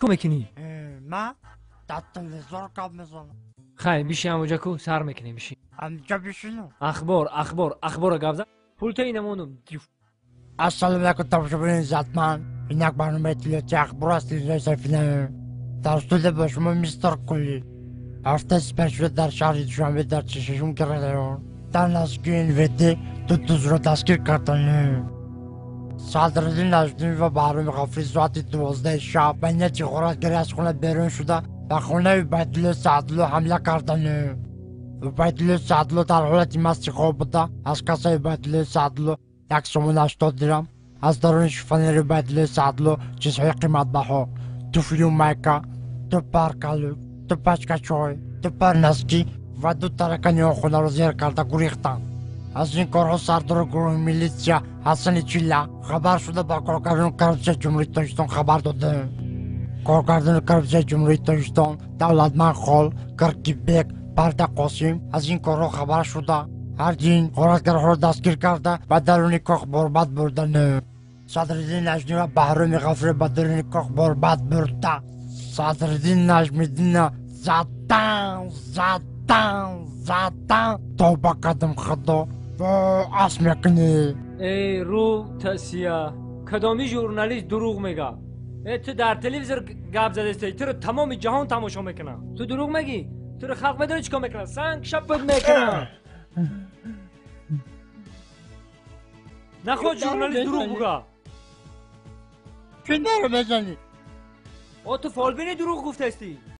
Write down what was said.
میکنی؟ من در تلویزیون کار میزنم. خیلی بیشی همونجا کو سر میکنی بیشی. همونجا بشینم. اخبار گابزا. پولت اینمونم. السلام علیکم تماشاگران عزتمند. اینک برنامه اطلاعاتی اخبار است اینجا سفینه. توسط به شما میستر کلی. هفته سپشل در شهر دوشنبه در چششون کرده در نزدیکی NVD دو را دستگیر کردند. صدراعظم نجمی و بهرام غفوری ساعت 12 شب به نیت غارتگری از خانه بیرون شده و خانه عبیدالله سعدالله حمله کردند. عبیدالله سعدالله در حالت مست خواب بوده. از کاسه عبیدالله سعدالله 180 درم، از درون شوفانیر عبیدالله سعدالله چیزهای قیمت بها، دو فیلم میکا، دو پرکالو، دو پچکه چای، دو پرنسکی و دو ترکانی خانه را زیر کرده گریختند. از این کارها سردار گروه میلیسیا حسن چیلا خبر شده با کارگردان کرپسه جمهوری تاجیکستان خبر داده. کارگردان کرپسه جمهوری تاجیکستان دولتمند خال کرکیبک پرده قاسم از این کارها خبر شده. هرچین غارتگرها را دستگیر کرده و درون کاخ برباد بردن. صدراعظم نجمی و بهرام غفوری به درون کاخ برباد برده. صدراعظم نجمیدین زدن توبه قدم خدا و عصر میکنی. ای رو تسیا کدامی ژورنالیست دروغ میگه؟ تو در تلویزیون گپ زده استی، تو رو تمام جهان تماشا میکنه. تو دروغ میگی؟ تو رو خلق میدونه چیکار میکنه؟ سنگ شپت میکنه. نخود ژورنالیست دروغ بگه. چی داره بزنی؟ تو فالبینی دروغ گفته استی.